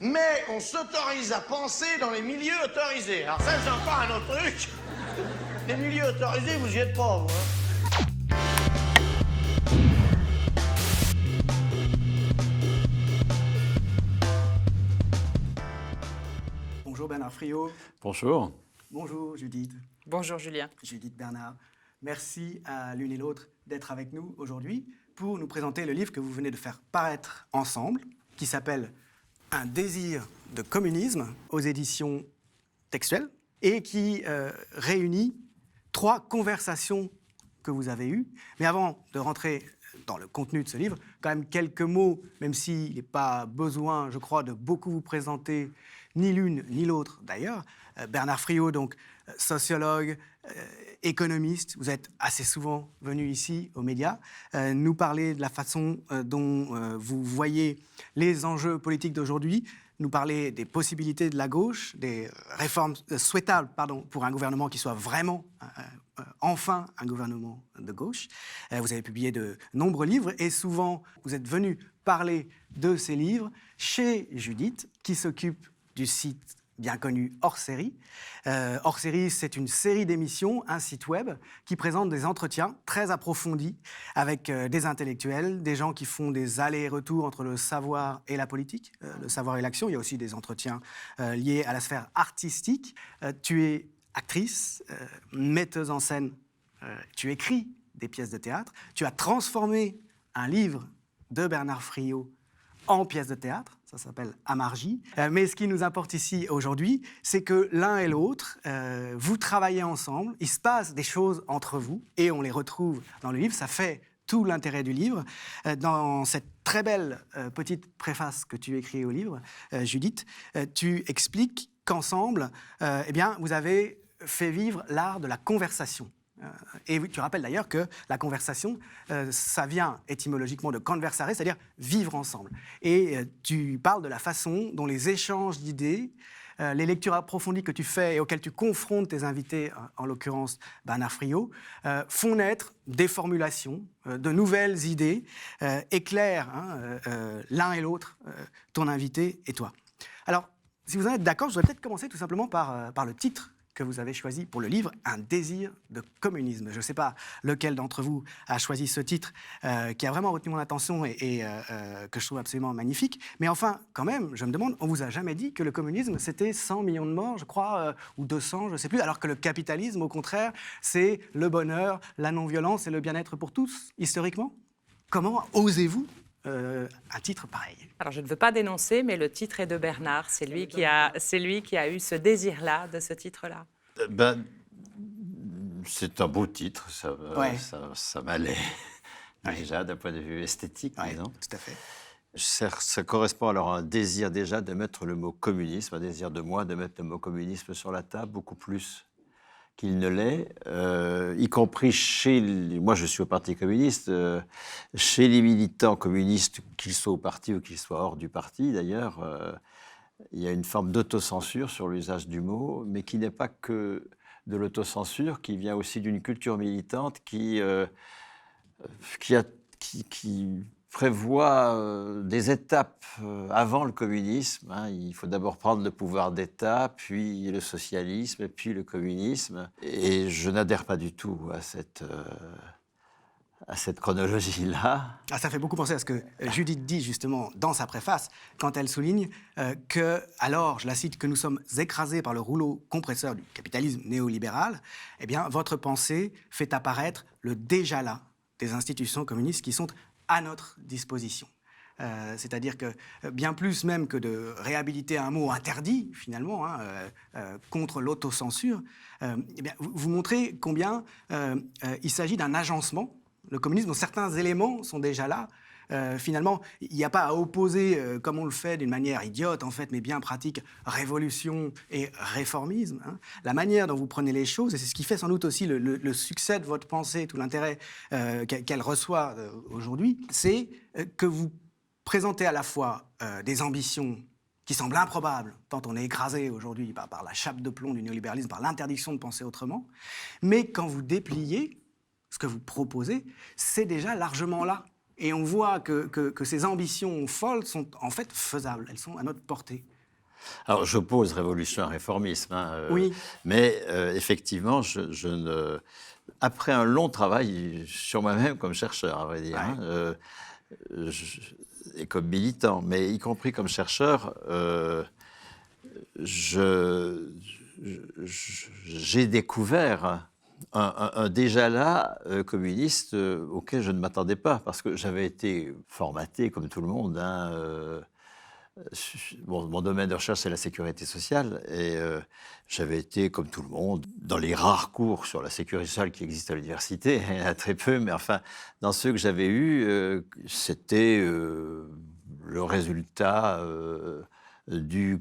mais on s'autorise à penser dans les milieux autorisés. Alors ça, c'est encore un autre truc. Les milieux autorisés, vous y êtes pas, vous, hein. Bonjour Bernard Friot. Bonjour. Bonjour Judith. Bonjour Julien. Judith Bernard. Merci à l'une et l'autre d'être avec nous aujourd'hui pour nous présenter le livre que vous venez de faire paraître ensemble, qui s'appelle Un désir de communisme aux éditions textuelles et qui réunit 3 conversations que vous avez eues. Mais avant de rentrer dans le contenu de ce livre, quand même quelques mots, même s'il n'est pas besoin, je crois, de beaucoup vous présenter, ni l'une ni l'autre d'ailleurs. Bernard Friot, donc sociologue, économiste, vous êtes assez souvent venu ici aux médias nous parler de la façon dont vous voyez les enjeux politiques d'aujourd'hui, nous parler des possibilités de la gauche, des réformes souhaitables pour un gouvernement qui soit vraiment enfin un gouvernement de gauche. Vous avez publié de nombreux livres et souvent vous êtes venu parler de ces livres chez Judith qui s'occupe du site bien connu Hors Série. Hors Série, c'est une série d'émissions, un site web qui présente des entretiens très approfondis avec des intellectuels, des gens qui font des allers-retours entre le savoir et la politique, le savoir et l'action. Il y a aussi des entretiens liés à la sphère artistique. Tu es actrice, metteuse en scène, tu écris des pièces de théâtre, tu as transformé un livre de Bernard Friot en pièce de théâtre, ça s'appelle Amargy. Mais ce qui nous importe ici aujourd'hui, c'est que l'un et l'autre, vous travaillez ensemble, il se passe des choses entre vous, et on les retrouve dans le livre, ça fait tout l'intérêt du livre. Dans cette très belle petite préface que tu écris au livre, Judith, tu expliques qu'ensemble, eh bien, vous avez fait vivre l'art de la conversation. Et tu rappelles d'ailleurs que la conversation, ça vient étymologiquement de conversare, c'est-à-dire vivre ensemble. Et tu parles de la façon dont les échanges d'idées, les lectures approfondies que tu fais et auxquelles tu confrontes tes invités, en l'occurrence Bernard Friot, font naître des formulations, de nouvelles idées, éclairent l'un et l'autre, ton invité et toi. Alors, si vous en êtes d'accord, je voudrais peut-être commencer tout simplement par le titre que vous avez choisi pour le livre, Un désir de communisme. Je ne sais pas lequel d'entre vous a choisi ce titre qui a vraiment retenu mon attention et que je trouve absolument magnifique. Mais enfin, quand même, je me demande, on ne vous a jamais dit que le communisme, c'était 100 millions de morts, je crois, ou 200, je ne sais plus, alors que le capitalisme, au contraire, c'est le bonheur, la non-violence et le bien-être pour tous, historiquement. Comment osez-vous un titre pareil? Alors, je ne veux pas dénoncer, mais le titre est de Bernard. C'est lui qui a eu ce désir-là, de ce titre-là. C'est un beau titre, Ouais. ça m'allait déjà d'un point de vue esthétique, disons. Tout à fait. Ça correspond alors à un désir déjà de mettre le mot communisme, un désir de moi de mettre le mot communisme sur la table, beaucoup plus qu'il ne l'est, y compris moi je suis au Parti communiste, chez les militants communistes, qu'ils soient au parti ou qu'ils soient hors du parti d'ailleurs, il y a une forme d'autocensure sur l'usage du mot, mais qui n'est pas que de l'autocensure, qui vient aussi d'une culture militante qui prévoit des étapes avant le communisme. Il faut d'abord prendre le pouvoir d'État, puis le socialisme, et puis le communisme. Et je n'adhère pas du tout à cette chronologie-là. Ça fait beaucoup penser à ce que Judith dit justement dans sa préface, quand elle souligne que, alors, je la cite, que nous sommes écrasés par le rouleau compresseur du capitalisme néolibéral, eh bien, votre pensée fait apparaître le déjà là des institutions communistes qui sont à notre disposition. C'est-à-dire que bien plus même que de réhabiliter un mot interdit, finalement, contre l'autocensure, eh bien, vous montrez combien il s'agit d'un agencement. Le communisme, dont certains éléments sont déjà là. Finalement, il n'y a pas à opposer, comme on le fait d'une manière idiote, en fait, mais bien pratique, révolution et réformisme. La manière dont vous prenez les choses, et c'est ce qui fait sans doute aussi le succès de votre pensée, tout l'intérêt qu'elle reçoit aujourd'hui, c'est que vous présentez à la fois des ambitions qui semblent improbables, tant on est écrasé aujourd'hui par la chape de plomb du néolibéralisme, par l'interdiction de penser autrement, mais quand vous dépliez, ce que vous proposez, c'est déjà largement là. Et on voit que ces ambitions folles sont en fait faisables, elles sont à notre portée. Alors, j'oppose révolution à réformisme. Oui. Mais effectivement, après un long travail sur moi-même comme chercheur, à vrai dire, et comme militant, mais y compris comme chercheur, j'ai découvert un déjà là communiste auquel je ne m'attendais pas, parce que j'avais été formaté, comme tout le monde, mon domaine de recherche, c'est la sécurité sociale, et j'avais été, comme tout le monde, dans les rares cours sur la sécurité sociale qui existent à l'université, il y en a très peu, mais enfin, dans ceux que j'avais eus, c'était le résultat de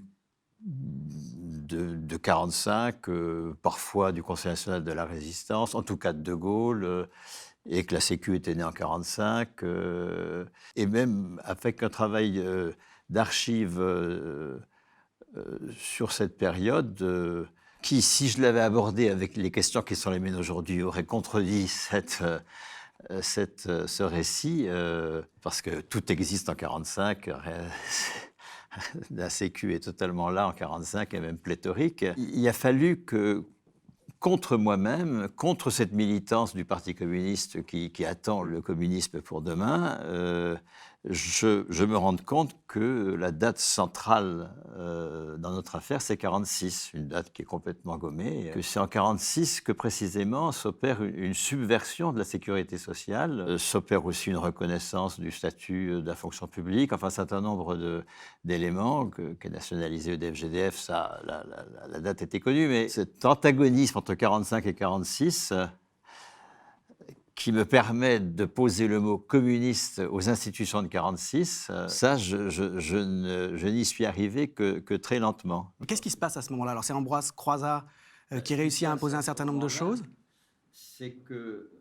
45, parfois du Conseil national de la résistance, en tout cas de Gaulle, et que la Sécu était née en 45, et même avec un travail d'archives sur cette période, qui, si je l'avais abordé avec les questions qui sont les miennes aujourd'hui, aurait contredit ce récit, parce que tout existe en 45. La Sécu est totalement là en 45 et même pléthorique. Il a fallu que, contre moi-même, contre cette militance du Parti communiste qui attend le communisme pour demain, je me rende compte que la date centrale dans notre affaire, c'est 46, une date qui est complètement gommée, que c'est en 46 que précisément s'opère une subversion de la sécurité sociale, s'opère aussi une reconnaissance du statut de la fonction publique, enfin un certain nombre d'éléments qu'est nationalisé EDF-GDF, ça, la date était connue, mais cet antagonisme entre 45 et 46... qui me permet de poser le mot communiste aux institutions de 46, ça, je n'y suis arrivé que très lentement. Qu'est-ce qui se passe à ce moment-là? Alors, c'est Ambroise Croizat qui réussit à imposer un certain nombre de choses? C'est que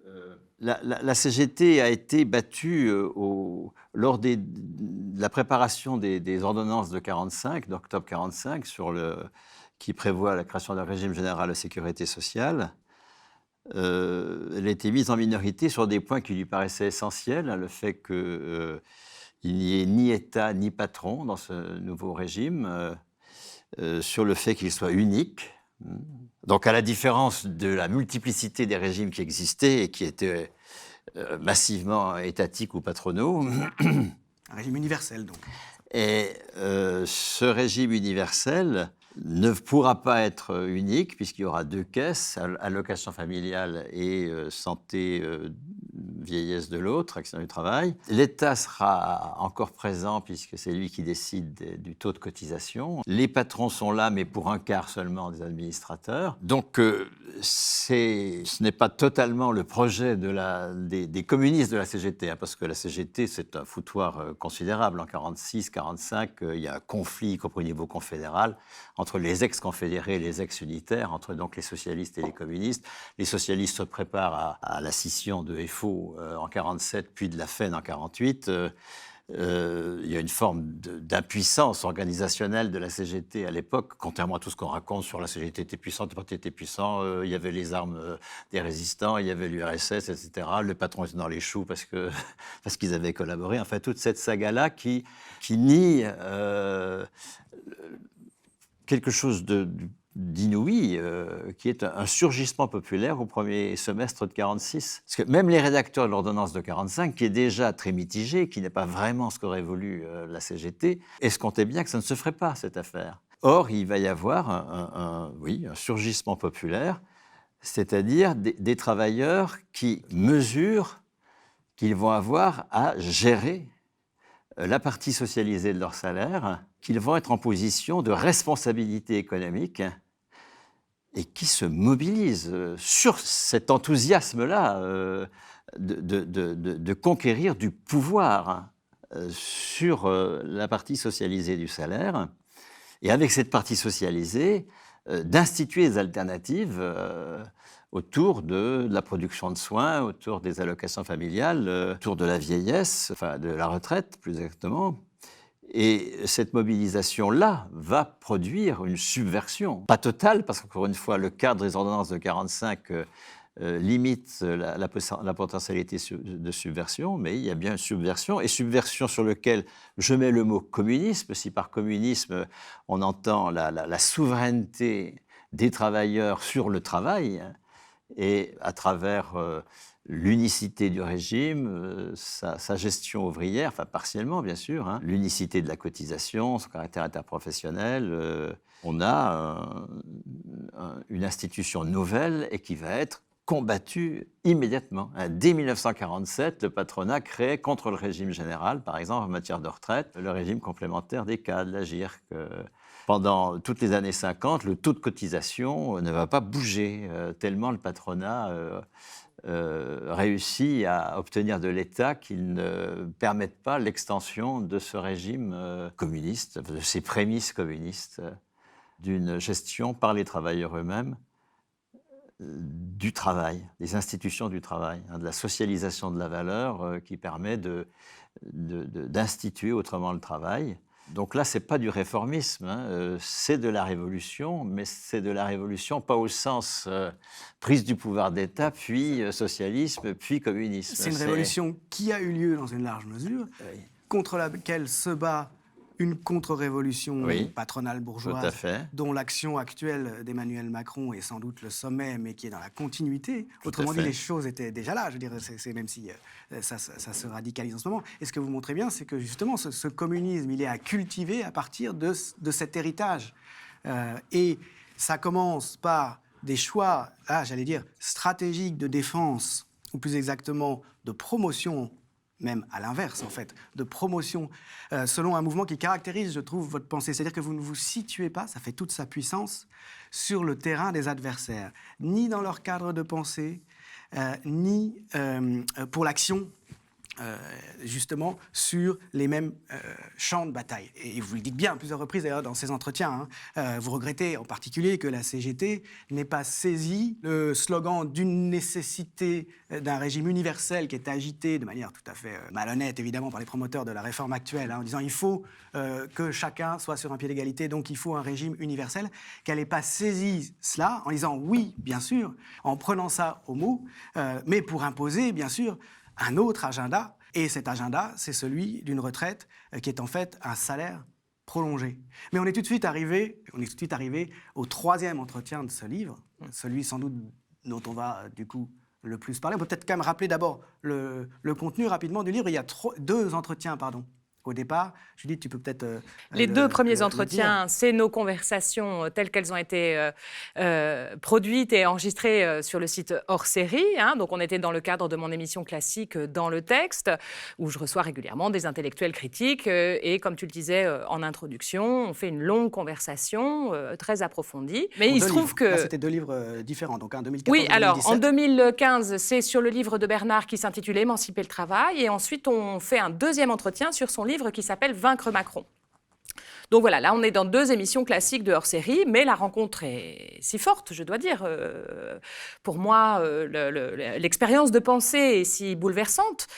la CGT a été battue lors de la préparation des ordonnances de 45, d'octobre 45, qui prévoit la création d'un régime général de sécurité sociale. Elle a été mise en minorité sur des points qui lui paraissaient essentiels, le fait qu'il n'y ait ni État ni patron dans ce nouveau régime, sur le fait qu'il soit unique. Donc, à la différence de la multiplicité des régimes qui existaient et qui étaient massivement étatiques ou patronaux. Un régime universel, donc. Et ce régime universel ne pourra pas être unique, puisqu'il y aura deux caisses, allocation familiale et santé vieillesse de l'autre, accident du travail. L'État sera encore présent, puisque c'est lui qui décide du taux de cotisation. Les patrons sont là, mais pour un quart seulement des administrateurs. Donc, ce n'est pas totalement le projet des communistes de la CGT, parce que la CGT, c'est un foutoir considérable. En 46, 45, il y a un conflit, y compris au niveau confédéral, entre les ex-confédérés et les ex-unitaires, entre donc les socialistes et les communistes. Les socialistes se préparent à la scission de FO en 47, puis de la FEN en 48. Il y a une forme d'impuissance organisationnelle de la CGT à l'époque, contrairement à tout ce qu'on raconte sur la CGT était puissante, le parti était puissant, il y avait les armes des résistants, il y avait l'URSS, etc. Le patron était dans les choux parce qu'ils avaient collaboré. Enfin, toute cette saga-là qui nie quelque chose d'inouï, qui est un surgissement populaire au premier semestre de 46. Parce que même les rédacteurs de l'ordonnance de 45, qui est déjà très mitigé, qui n'est pas vraiment ce qu'aurait voulu la CGT, escomptaient bien que ça ne se ferait pas, cette affaire. Or, il va y avoir un surgissement populaire, c'est-à-dire des travailleurs qui mesurent qu'ils vont avoir à gérer la partie socialisée de leur salaire, qu'ils vont être en position de responsabilité économique et qui se mobilisent sur cet enthousiasme-là de conquérir du pouvoir sur la partie socialisée du salaire, et avec cette partie socialisée, d'instituer des alternatives autour de la production de soins, autour des allocations familiales, autour de la vieillesse, enfin de la retraite plus exactement. Et cette mobilisation-là va produire une subversion. Pas totale, parce qu'encore une fois, le cadre des ordonnances de 45 limite la potentialité de subversion, mais il y a bien subversion, et subversion sur lequel je mets le mot communisme. Si par communisme, on entend la souveraineté des travailleurs sur le travail, et à travers l'unicité du régime, sa gestion ouvrière, enfin partiellement bien sûr, hein, l'unicité de la cotisation, son caractère interprofessionnel, on a une institution nouvelle et qui va être combattue immédiatement. Dès 1947, le patronat crée contre le régime général, par exemple en matière de retraite, le régime complémentaire des cadres, la GIRC. Pendant toutes les années 50, le taux de cotisation ne va pas bouger, tellement le patronat réussit à obtenir de l'État qu'il ne permette pas l'extension de ce régime communiste, de ses prémices communistes, d'une gestion par les travailleurs eux-mêmes du travail, des institutions du travail, hein, de la socialisation de la valeur qui permet d'instituer autrement le travail. Donc là, ce n'est pas du réformisme, hein, c'est de la révolution, mais c'est de la révolution pas au sens prise du pouvoir d'État, puis socialisme, puis communisme. C'est une révolution qui a eu lieu dans une large mesure, contre laquelle se bat une contre-révolution patronale bourgeoise, dont l'action actuelle d'Emmanuel Macron est sans doute le sommet, mais qui est dans la continuité. Autrement dit, les choses étaient déjà là, je veux dire, même si ça se radicalise en ce moment. Et ce que vous montrez bien, c'est que justement, ce communisme, il est à cultiver à partir de cet héritage. Et ça commence par des choix, là, j'allais dire, stratégiques de défense, ou plus exactement de promotion, même à l'inverse, en fait, de promotion, selon un mouvement qui caractérise, je trouve, votre pensée. C'est-à-dire que vous ne vous situez pas, ça fait toute sa puissance, sur le terrain des adversaires, ni dans leur cadre de pensée, ni pour l'action, justement, sur les mêmes champs de bataille. Et vous le dites bien à plusieurs reprises, d'ailleurs, dans ces entretiens. Hein, vous regrettez en particulier que la CGT n'ait pas saisi le slogan d'une nécessité d'un régime universel qui est agité de manière tout à fait malhonnête, évidemment, par les promoteurs de la réforme actuelle, hein, en disant il faut que chacun soit sur un pied d'égalité, donc il faut un régime universel, qu'elle n'ait pas saisi cela en disant oui, bien sûr, en prenant ça au mot, mais pour imposer, bien sûr, un autre agenda, et cet agenda, c'est celui d'une retraite qui est en fait un salaire prolongé. Mais on est tout de suite arrivé au troisième entretien de ce livre, celui sans doute dont on va du coup le plus parler. On peut peut-être quand même rappeler d'abord le contenu rapidement du livre. Il y a deux entretiens, pardon. Au départ, Judith, tu peux peut-être... Les deux premiers entretiens, c'est nos conversations telles qu'elles ont été produites et enregistrées sur le site hors série. Hein. Donc, on était dans le cadre de mon émission classique Dans le texte, où je reçois régulièrement des intellectuels critiques. Et comme tu le disais en introduction, on fait une longue conversation très approfondie. Mais il se trouve que... Là, c'était deux livres différents, donc en 2014 Oui, alors 2017. En 2015, c'est sur le livre de Bernard qui s'intitule Émanciper le travail. Et ensuite, on fait un deuxième entretien sur son livre qui s'appelle Vaincre Macron. Donc voilà, là on est dans deux émissions classiques de hors-série, mais la rencontre est si forte, je dois dire. Pour moi, l'expérience de pensée est si bouleversante.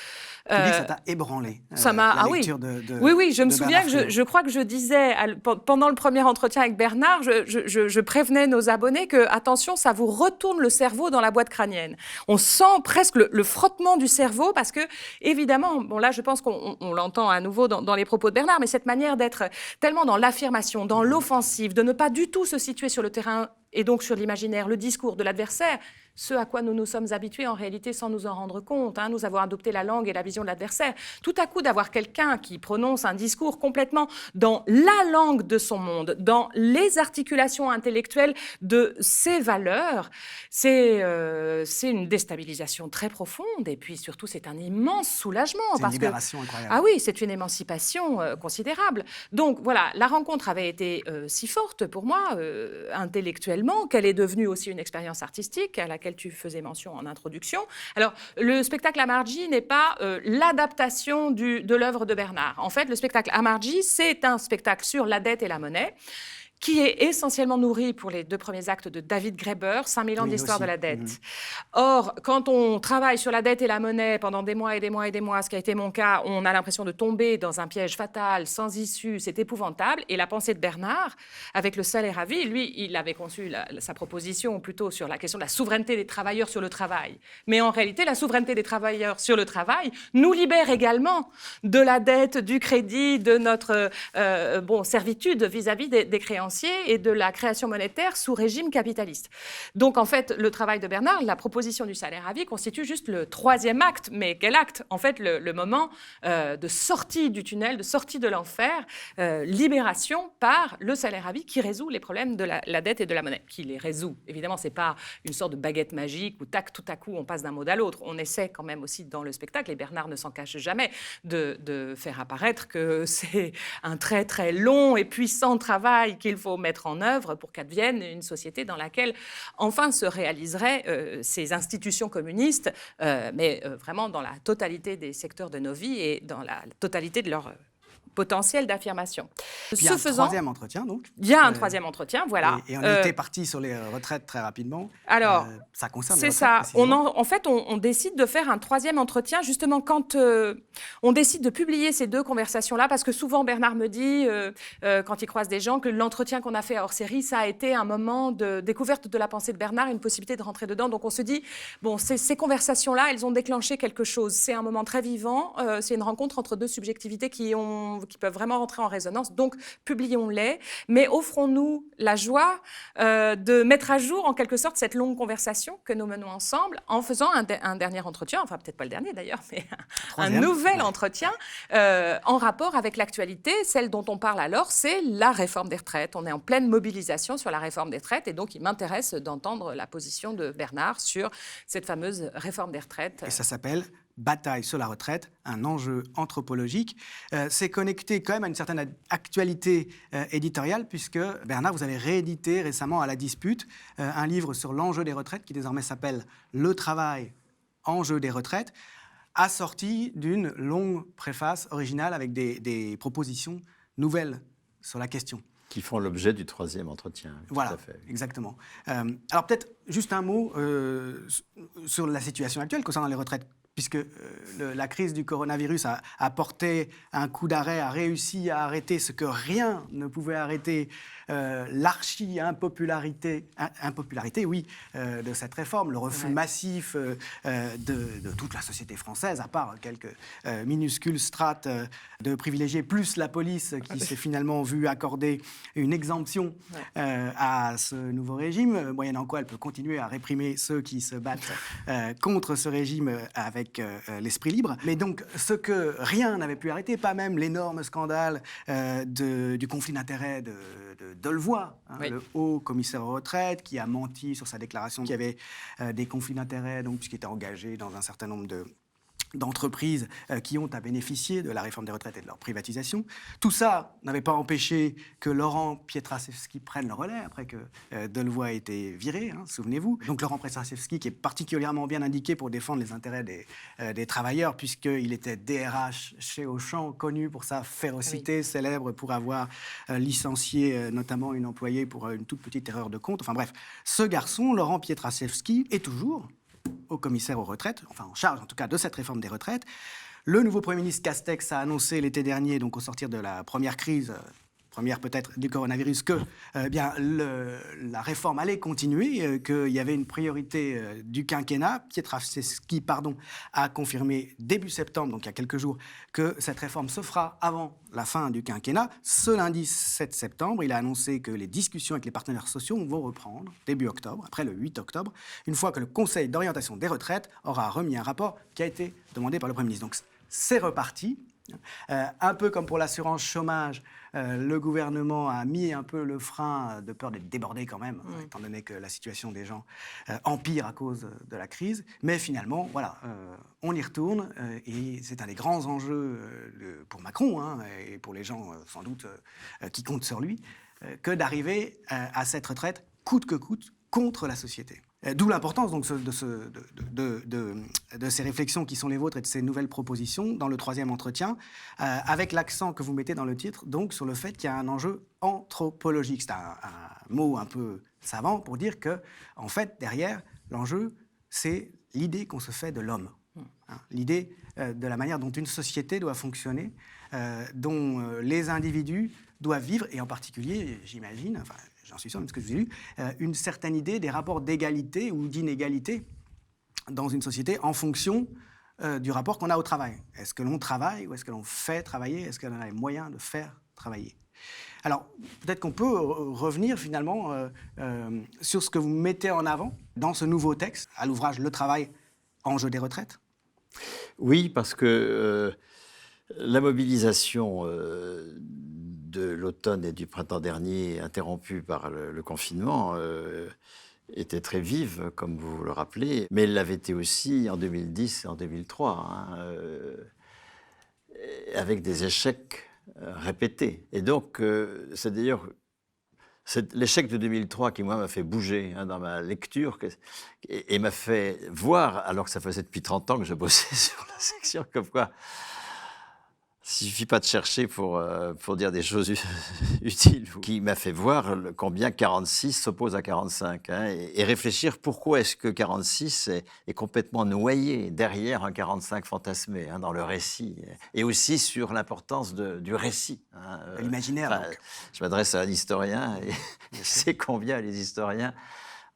Tu dis que ça t'a ébranlé, ça m'a, la lecture de Oui, je me souviens Bernard que je crois que je disais, pendant le premier entretien avec Bernard, je prévenais nos abonnés que, attention, ça vous retourne le cerveau dans la boîte crânienne. On sent presque le frottement du cerveau parce que, évidemment, bon là, je pense qu'on l'entend à nouveau dans les propos de Bernard, mais cette manière d'être tellement dans l'affirmation, dans l'offensive, de ne pas du tout se situer sur le terrain et donc sur l'imaginaire, le discours de l'adversaire, ce à quoi nous nous sommes habitués en réalité sans nous en rendre compte. Hein, nous avons adopté la langue et la vision de l'adversaire. Tout à coup, d'avoir quelqu'un qui prononce un discours complètement dans la langue de son monde, dans les articulations intellectuelles de ses valeurs, c'est une déstabilisation très profonde. Et puis surtout, c'est un immense soulagement. C'est une libération incroyable. Ah oui, c'est une émancipation considérable. Donc voilà, la rencontre avait été si forte pour moi, intellectuellement, qu'elle est devenue aussi une expérience artistique à laquelle tu faisais mention en introduction. Alors, le spectacle à Margy n'est pas l'adaptation de l'œuvre de Bernard. En fait, le spectacle à Margy, c'est un spectacle sur la dette et la monnaie qui est essentiellement nourri pour les 2 premiers actes de David Graeber, 5000 ans Oui, d'histoire aussi. de la dette. Or, quand on travaille sur la dette et la monnaie pendant des mois et des mois et des mois, ce qui a été mon cas, on a l'impression de tomber dans un piège fatal, sans issue, c'est épouvantable. Et la pensée de Bernard, avec le salaire à vie, lui, il avait conçu sa proposition plutôt sur la question de la souveraineté des travailleurs sur le travail. Mais en réalité, la souveraineté des travailleurs sur le travail nous libère également de la dette, du crédit, de notre servitude vis-à-vis des créanciers et de la création monétaire sous régime capitaliste. Donc, en fait, le travail de Bernard, la proposition du salaire à vie, constitue juste le 3e acte. Mais quel acte? En fait, le moment de sortie du tunnel, de sortie de l'enfer, libération par le salaire à vie qui résout les problèmes de la dette et de la monnaie. Qui les résout. Évidemment, ce n'est pas une sorte de baguette magique où, tac, tout à coup, on passe d'un mot à l'autre. On essaie quand même aussi dans le spectacle, et Bernard ne s'en cache jamais, de faire apparaître que c'est un très, très long et puissant travail qu'il faut mettre en œuvre pour qu'advienne une société dans laquelle enfin se réaliseraient ces institutions communistes, mais vraiment dans la totalité des secteurs de nos vies et dans la totalité de leur potentiel d'affirmation. Puis il y a un 3e entretien, donc. Il y a un 3e entretien, voilà. Et on était parti sur les retraites très rapidement. Alors, ça concerne c'est les ça. retraites, précisément. En fait, on décide de faire un 3e entretien, justement, quand on décide de publier ces 2 conversations-là, parce que souvent, Bernard me dit, quand il croise des gens, que l'entretien qu'on a fait hors série, ça a été un moment de découverte de la pensée de Bernard, une possibilité de rentrer dedans. Donc, on se dit, bon, ces conversations-là, elles ont déclenché quelque chose. C'est un moment très vivant. C'est une rencontre entre 2 subjectivités qui peuvent vraiment rentrer en résonance. Donc, publions-les, mais offrons-nous la joie de mettre à jour, en quelque sorte, cette longue conversation que nous menons ensemble en faisant un dernier entretien, enfin, peut-être pas le dernier d'ailleurs, mais un nouvel entretien en rapport avec l'actualité. Celle dont on parle alors, c'est la réforme des retraites. On est en pleine mobilisation sur la réforme des retraites et donc il m'intéresse d'entendre la position de Bernard sur cette fameuse réforme des retraites. Et ça s'appelle Bataille sur la retraite, un enjeu anthropologique. C'est connecté quand même à une certaine actualité éditoriale, puisque, Bernard, vous avez réédité récemment à La Dispute un livre sur l'enjeu des retraites, qui désormais s'appelle « Le travail, enjeu des retraites », assorti d'une longue préface originale avec des propositions nouvelles sur la question. Qui font l'objet du 3e entretien. Voilà, tout à fait. exactement. Alors peut-être juste un mot sur la situation actuelle concernant les retraites, puisque la crise du coronavirus a porté un coup d'arrêt, a réussi à arrêter ce que rien ne pouvait arrêter, l'archi-impopularité de cette réforme, le refus massif de toute la société française, à part quelques minuscules strates de privilégiés, plus la police qui s'est finalement vue accorder une exemption à ce nouveau régime, moyennant quoi elle peut continuer à réprimer ceux qui se battent contre ce régime avec l'esprit libre. Mais donc, ce que rien n'avait pu arrêter, pas même l'énorme scandale du conflit d'intérêts de Delevoye, le haut commissaire aux retraites, qui a menti sur sa déclaration qu'il y avait des conflits d'intérêts, donc puisqu'il était engagé dans un certain nombre d'entreprises qui ont à bénéficier de la réforme des retraites et de leur privatisation. Tout ça n'avait pas empêché que Laurent Pietraszewski prenne le relais après que Delevoye a été viré, souvenez-vous. Donc Laurent Pietraszewski, qui est particulièrement bien indiqué pour défendre les intérêts des travailleurs, puisqu'il était DRH chez Auchan, connu pour sa férocité, célèbre pour avoir licencié notamment une employée pour une toute petite erreur de compte. Enfin bref, ce garçon, Laurent Pietraszewski, est toujours au commissaire aux retraites, enfin en charge en tout cas de cette réforme des retraites. Le nouveau Premier ministre Castex a annoncé l'été dernier, donc au sortir de la première crise, première peut-être du coronavirus, que la réforme allait continuer, qu'il y avait une priorité du quinquennat. Pietraszewski, a confirmé début septembre, donc il y a quelques jours, que cette réforme se fera avant la fin du quinquennat. Ce lundi 7 septembre, il a annoncé que les discussions avec les partenaires sociaux vont reprendre début octobre, après le 8 octobre, une fois que le Conseil d'orientation des retraites aura remis un rapport qui a été demandé par le Premier ministre. Donc c'est reparti. Un peu comme pour l'assurance chômage, le gouvernement a mis un peu le frein de peur d'être débordé quand même, étant donné que la situation des gens empire à cause de la crise. Mais finalement, voilà, on y retourne et c'est un des grands enjeux pour Macron et pour les gens sans doute qui comptent sur lui, que d'arriver à cette retraite coûte que coûte contre la société. D'où l'importance donc, de ces réflexions qui sont les vôtres et de ces nouvelles propositions dans le troisième entretien, avec l'accent que vous mettez dans le titre donc, sur le fait qu'il y a un enjeu anthropologique. C'est un mot un peu savant pour dire que, en fait, derrière, l'enjeu, c'est l'idée qu'on se fait de l'homme. Hein, l'idée de la manière dont une société doit fonctionner, dont les individus doivent vivre, et en particulier, j'imagine, enfin, j'en suis sûr, même ce que je vous ai lu, une certaine idée des rapports d'égalité ou d'inégalité dans une société en fonction du rapport qu'on a au travail. Est-ce que l'on travaille ou est-ce que l'on fait travailler? Est-ce qu'on a les moyens de faire travailler? Alors, peut-être qu'on peut revenir finalement sur ce que vous mettez en avant dans ce nouveau texte, à l'ouvrage « Le travail, enjeu des retraites ». Oui, parce que la mobilisation de l'automne et du printemps dernier, interrompue par le confinement, était très vive, comme vous le rappelez, mais elle l'avait été aussi en 2010 et en 2003, hein, avec des échecs répétés. Et donc, c'est d'ailleurs l'échec de 2003 qui, moi, m'a fait bouger hein, dans ma lecture et m'a fait voir, alors que ça faisait depuis 30 ans que je bossais sur la section, comme quoi il ne suffit pas de chercher pour dire des choses utiles, qui m'a fait voir combien 46 s'oppose à 45 hein, et réfléchir pourquoi est-ce que 46 est complètement noyé derrière un 45 fantasmé hein, dans le récit, et aussi sur l'importance du récit. Hein, l'imaginaire, donc. Je m'adresse à un historien et je sais combien les historiens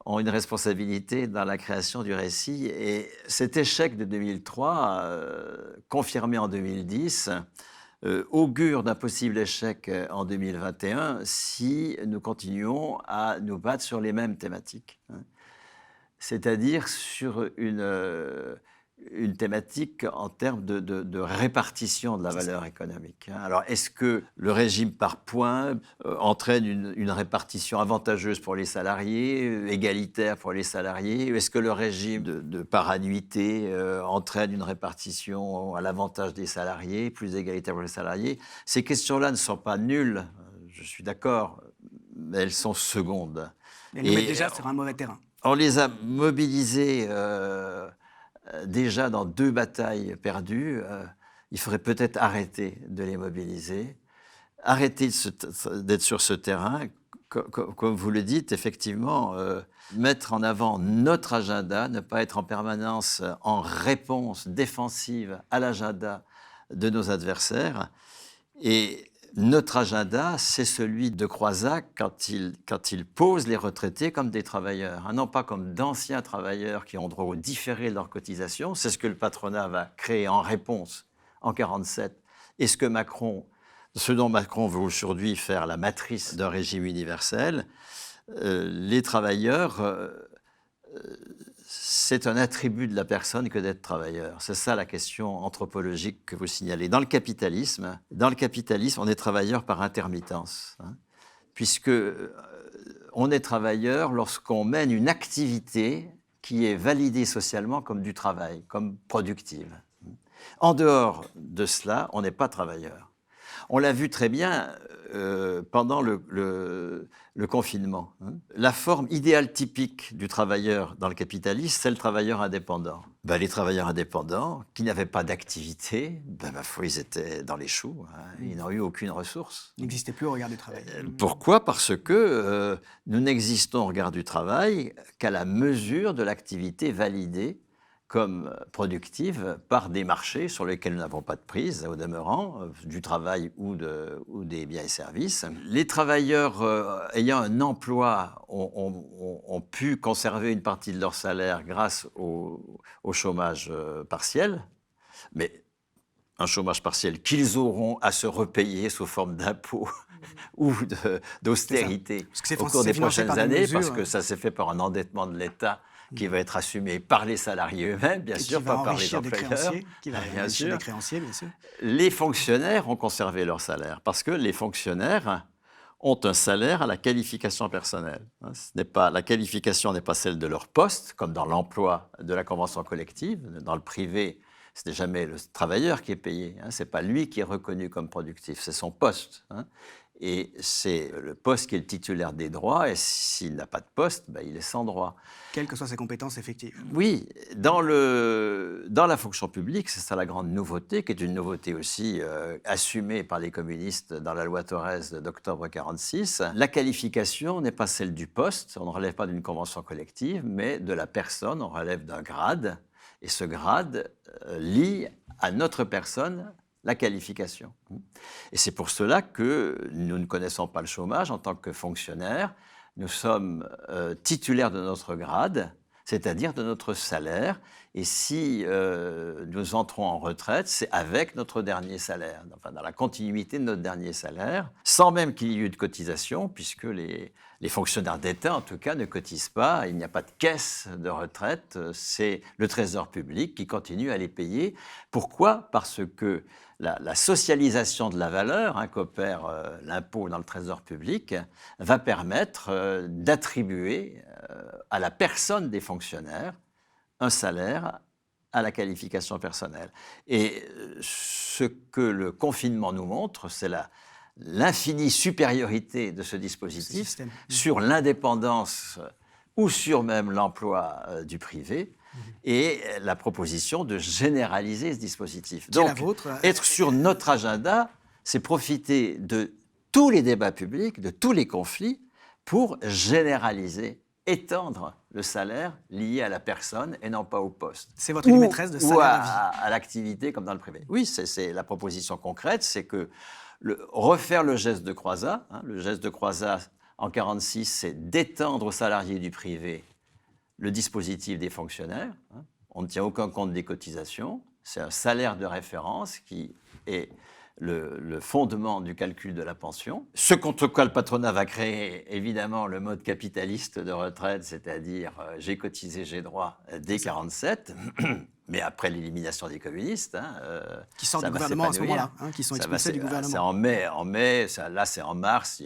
ont une responsabilité dans la création du récit. Et cet échec de 2003, confirmé en 2010, augure d'un possible échec en 2021 si nous continuons à nous battre sur les mêmes thématiques. Hein. C'est-à-dire sur une thématique en termes de répartition de la valeur économique. Alors, est-ce que le régime par points entraîne une répartition avantageuse pour les salariés, égalitaire pour les salariés? Ou est-ce que le régime de par annuité entraîne une répartition à l'avantage des salariés, plus égalitaire pour les salariés? Ces questions-là ne sont pas nulles, je suis d'accord, mais elles sont secondes. Elles nous mettent déjà sur un mauvais terrain. On les a mobilisés déjà dans 2 batailles perdues. Il faudrait peut-être arrêter de les mobiliser, arrêter d'être sur ce terrain. Comme vous le dites, effectivement, mettre en avant notre agenda, ne pas être en permanence en réponse défensive à l'agenda de nos adversaires. Et notre agenda, c'est celui de Croizac quand il pose les retraités comme des travailleurs, hein, non pas comme d'anciens travailleurs qui ont droit au différé de leur cotisation. C'est ce que le patronat va créer en réponse en 1947 et ce dont Macron veut aujourd'hui faire la matrice d'un régime universel. Les travailleurs, c'est un attribut de la personne que d'être travailleur. C'est ça la question anthropologique que vous signalez. Dans le capitalisme, on est travailleur par intermittence, hein, puisque on est travailleur lorsqu'on mène une activité qui est validée socialement comme du travail, comme productive. En dehors de cela, on n'est pas travailleur. On l'a vu très bien pendant le confinement. Hein. La forme idéale typique du travailleur dans le capitalisme, c'est le travailleur indépendant. Les travailleurs indépendants qui n'avaient pas d'activité, ma foi, ils étaient dans les choux. Hein. Ils n'ont eu aucune ressource. Ils n'existaient plus au regard du travail. Pourquoi? Parce que nous n'existons au regard du travail qu'à la mesure de l'activité validée comme productive par des marchés sur lesquels nous n'avons pas de prise, au demeurant, du travail ou des biens et services. Les travailleurs ayant un emploi ont pu conserver une partie de leur salaire grâce au chômage partiel, mais un chômage partiel qu'ils auront à se repayer sous forme d'impôts ou d'austérité au cours des prochaines années, parce que ça s'est fait par un endettement de l'État qui va être assumé par les salariés eux-mêmes, bien sûr, pas par les employeurs. Qui va enrichir des créanciers, bien sûr. Les fonctionnaires ont conservé leur salaire, parce que les fonctionnaires ont un salaire à la qualification personnelle. La qualification n'est pas celle de leur poste, comme dans l'emploi de la convention collective. Dans le privé, ce n'est jamais le travailleur qui est payé. Ce n'est pas lui qui est reconnu comme productif, c'est son poste. Et c'est le poste qui est le titulaire des droits, et s'il n'a pas de poste, ben, il est sans droit. Quelles que soient ses compétences effectives. Oui, dans la fonction publique, c'est ça la grande nouveauté, qui est une nouveauté aussi assumée par les communistes dans la loi Thorez d'octobre 1946. La qualification n'est pas celle du poste, on ne relève pas d'une convention collective, mais de la personne, on relève d'un grade, et ce grade lie à notre personne la qualification. Et c'est pour cela que nous ne connaissons pas le chômage en tant que fonctionnaires. Nous sommes titulaires de notre grade, c'est-à-dire de notre salaire. Et si nous entrons en retraite, c'est avec notre dernier salaire, enfin dans la continuité de notre dernier salaire, sans même qu'il y ait eu de cotisation, puisque les fonctionnaires d'État, en tout cas, ne cotisent pas. Il n'y a pas de caisse de retraite. C'est le Trésor public qui continue à les payer. Pourquoi ? Parce que la socialisation de la valeur qu'opère l'impôt dans le Trésor public va permettre d'attribuer à la personne des fonctionnaires un salaire à la qualification personnelle. Et ce que le confinement nous montre, c'est l'infinie supériorité de ce dispositif sur l'indépendance ou sur même l'emploi du privé, et la proposition de généraliser ce dispositif. Qui est Donc, la vôtre être sur notre agenda, c'est profiter de tous les débats publics, de tous les conflits, pour généraliser, étendre le salaire lié à la personne et non pas au poste. C'est votre ligne maîtresse de salaire ou à vie. à l'activité comme dans le privé. Oui, c'est la proposition concrète, c'est que refaire le geste de Croizat, le geste de Croizat en 1946, c'est d'étendre aux salariés du privé le dispositif des fonctionnaires. On ne tient aucun compte des cotisations. C'est un salaire de référence qui est le fondement du calcul de la pension. Ce contre quoi le patronat va créer, évidemment, le mode capitaliste de retraite, c'est-à-dire j'ai cotisé, j'ai droit dès 1947, mais après l'élimination des communistes. Qui sortent du gouvernement à ce moment-là, qui sont expulsés du gouvernement. C'est en mai, là c'est en mars.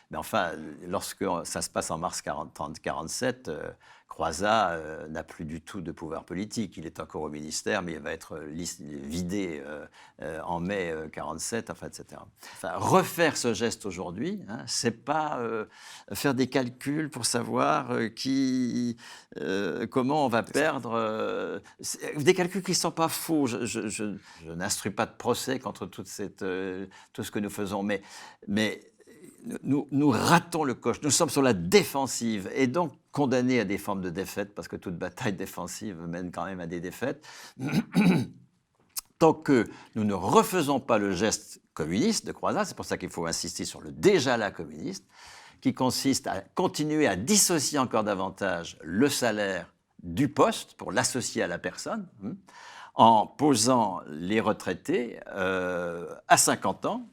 Mais enfin, lorsque ça se passe en mars 1947, Croizat n'a plus du tout de pouvoir politique. Il est encore au ministère, mais il va être vidé en mai 1947, etc. Enfin, refaire ce geste aujourd'hui, c'est pas faire des calculs pour savoir comment on va perdre. Des calculs qui ne sont pas faux. Je n'instruis pas de procès contre tout ce que nous faisons, mais nous ratons le coche, nous sommes sur la défensive et donc condamnés à des formes de défaite, parce que toute bataille défensive mène quand même à des défaites. Tant que nous ne refaisons pas le geste communiste de Croizat, c'est pour ça qu'il faut insister sur le déjà là communiste, qui consiste à continuer à dissocier encore davantage le salaire du poste pour l'associer à la personne, en posant les retraités à 50 ans.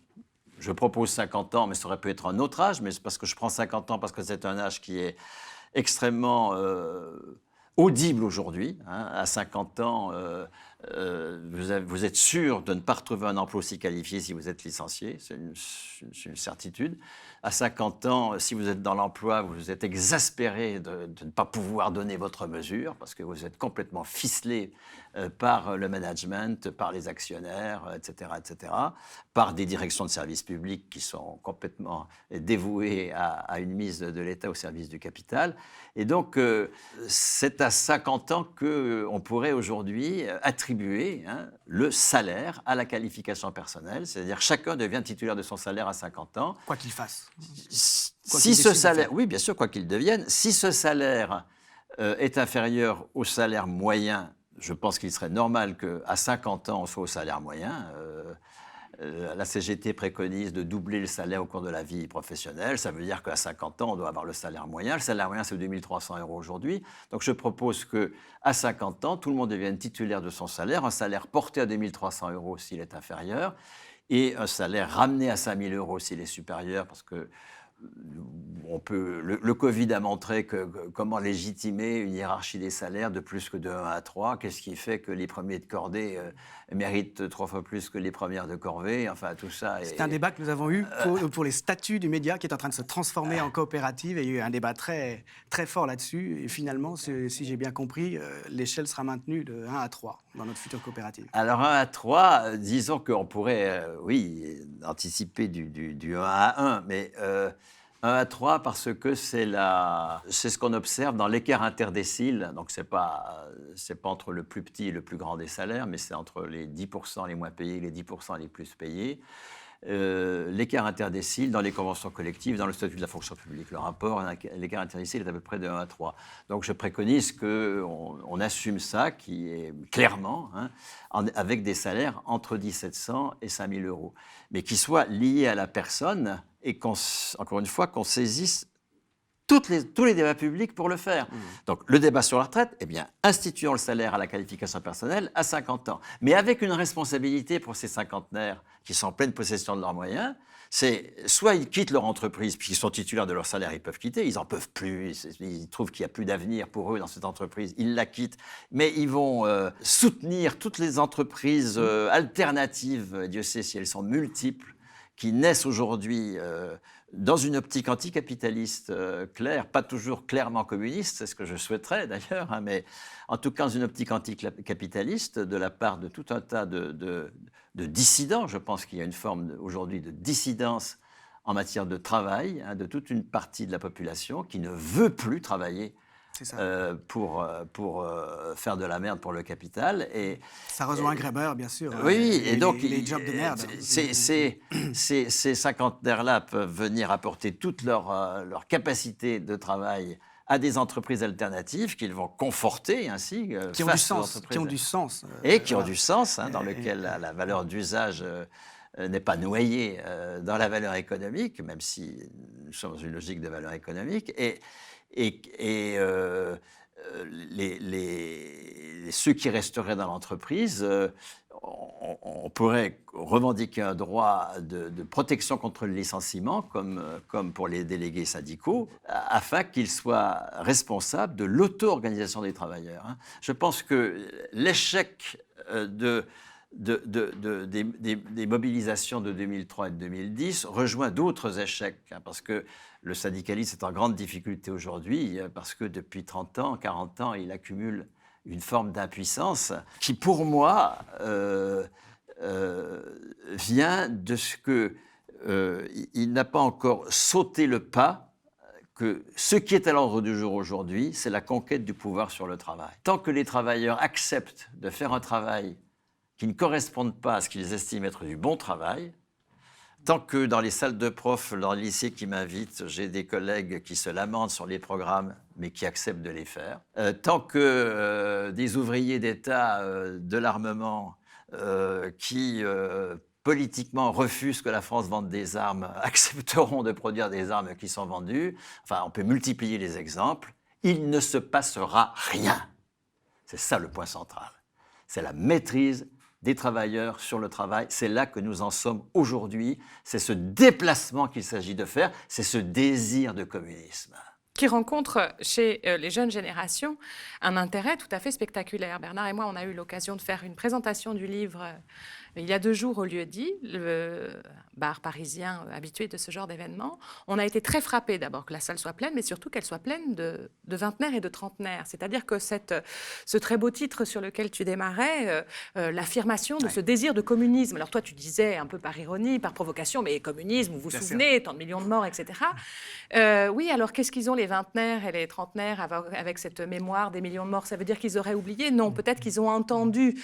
Je propose 50 ans, mais ça aurait pu être un autre âge, mais c'est parce que je prends 50 ans, parce que c'est un âge qui est extrêmement audible aujourd'hui. À 50 ans, vous êtes sûr de ne pas retrouver un emploi aussi qualifié si vous êtes licencié, c'est une certitude. À 50 ans, si vous êtes dans l'emploi, vous êtes exaspéré de ne pas pouvoir donner votre mesure, parce que vous êtes complètement ficelé par le management, par les actionnaires, etc., par des directions de services publics qui sont complètement dévouées à une mise de l'État au service du capital. Et donc, c'est à 50 ans qu'on pourrait aujourd'hui attribuer le salaire à la qualification personnelle, c'est-à-dire chacun devient titulaire de son salaire à 50 ans. Quoi qu'il fasse. Si ce salaire, oui, bien sûr, quoi qu'il devienne, si ce salaire est inférieur au salaire moyen, je pense qu'il serait normal qu'à 50 ans, on soit au salaire moyen. La CGT préconise de doubler le salaire au cours de la vie professionnelle. Ça veut dire qu'à 50 ans, on doit avoir le salaire moyen. Le salaire moyen, c'est 2 300 € aujourd'hui. Donc, je propose qu'à 50 ans, tout le monde devienne titulaire de son salaire, un salaire porté à 2 300 € s'il est inférieur, et un salaire ramené à 5 000 € s'il est supérieur, parce que le Covid a montré comment légitimer une hiérarchie des salaires de plus que de 1 à 3. Qu'est-ce qui fait que les premiers de cordée méritent 3 fois plus que les premières de corvée? Enfin, tout ça. C'est un débat que nous avons eu pour les statuts du média qui est en train de se transformer en coopérative. Et il y a eu un débat très, très fort là-dessus. Et finalement, si j'ai bien compris, l'échelle sera maintenue de 1 à 3. dans notre future coopérative? Alors 1 à 3, disons qu'on pourrait, oui, anticiper du 1 à 1, mais 1 à 3 parce que c'est ce qu'on observe dans l'écart interdécile. Donc c'est pas entre le plus petit et le plus grand des salaires, mais c'est entre les 10% les moins payés et les 10% les plus payés. L'écart interdécile dans les conventions collectives, dans le statut de la fonction publique. Le rapport, l'écart interdécile est à peu près de 1 à 3. Donc je préconise qu'on assume ça, qui est clairement, avec des salaires entre 1 700 et 5 000 euros, mais qui soient liés à la personne et encore une fois, qu'on saisisse tous les débats publics pour le faire. Donc, le débat sur la retraite, eh bien, instituons le salaire à la qualification personnelle à 50 ans. Mais avec une responsabilité pour ces cinquantenaires qui sont en pleine possession de leurs moyens, c'est soit ils quittent leur entreprise, puisqu'ils sont titulaires de leur salaire, ils peuvent quitter, ils n'en peuvent plus, ils trouvent qu'il n'y a plus d'avenir pour eux dans cette entreprise, ils la quittent, mais ils vont soutenir toutes les entreprises alternatives, Dieu sait si elles sont multiples, qui naissent aujourd'hui dans une optique anticapitaliste claire, pas toujours clairement communiste, c'est ce que je souhaiterais d'ailleurs, mais en tout cas dans une optique anticapitaliste de la part de tout un tas de dissidents. Je pense qu'il y a une forme aujourd'hui de dissidence en matière de travail, de toute une partie de la population qui ne veut plus travailler pour faire de la merde pour le capital. Et ça rejoint Graeber, bien sûr. Oui, et donc les jobs de merde. Ces cinquantenaires-là peuvent venir apporter toute leur capacité de travail à des entreprises alternatives qu'ils vont conforter ainsi. Qui ont du sens. Qui ont du sens. Et qui ont du sens, dans lequel la valeur d'usage n'est pas noyée dans la valeur économique, même si nous sommes dans une logique de valeur économique. Ceux qui resteraient dans l'entreprise, on pourrait revendiquer un droit de protection contre le licenciement, comme pour les délégués syndicaux, afin qu'ils soient responsables de l'auto-organisation des travailleurs. Je pense que l'échec des mobilisations de 2003 et de 2010 rejoint d'autres échecs, parce que le syndicalisme est en grande difficulté aujourd'hui, parce que depuis 30 ans, 40 ans, il accumule une forme d'impuissance qui, pour moi, vient de ce qu'il n'a pas encore sauté le pas, que ce qui est à l'ordre du jour aujourd'hui, c'est la conquête du pouvoir sur le travail. Tant que les travailleurs acceptent de faire un travail qui ne correspondent pas à ce qu'ils estiment être du bon travail, tant que dans les salles de profs, dans les lycées qui m'invitent, j'ai des collègues qui se lamentent sur les programmes, mais qui acceptent de les faire, tant que des ouvriers d'État de l'armement qui politiquement refusent que la France vende des armes, accepteront de produire des armes qui sont vendues, enfin on peut multiplier les exemples, il ne se passera rien. C'est ça le point central. C'est la maîtrise des travailleurs sur le travail. C'est là que nous en sommes aujourd'hui. C'est ce déplacement qu'il s'agit de faire. C'est ce désir de communisme. Qui rencontre chez les jeunes générations un intérêt tout à fait spectaculaire. Bernard et moi, on a eu l'occasion de faire une présentation du livre il y a 2 jours au Lieu-dit, le bar parisien habitué de ce genre d'événement. On a été très frappés d'abord que la salle soit pleine, mais surtout qu'elle soit pleine de vingtenaires et de trentenaires. C'est-à-dire que ce très beau titre sur lequel tu démarrais, l'affirmation de ce désir de communisme. Alors toi, tu disais un peu par ironie, par provocation, mais communisme, vous vous souvenez, tant de millions de morts, etc. Oui, alors qu'est-ce qu'ils ont les vingtenaires et les trentenaires avec cette mémoire des millions de morts? Ça veut dire qu'ils auraient oublié? Non, peut-être qu'ils ont entendu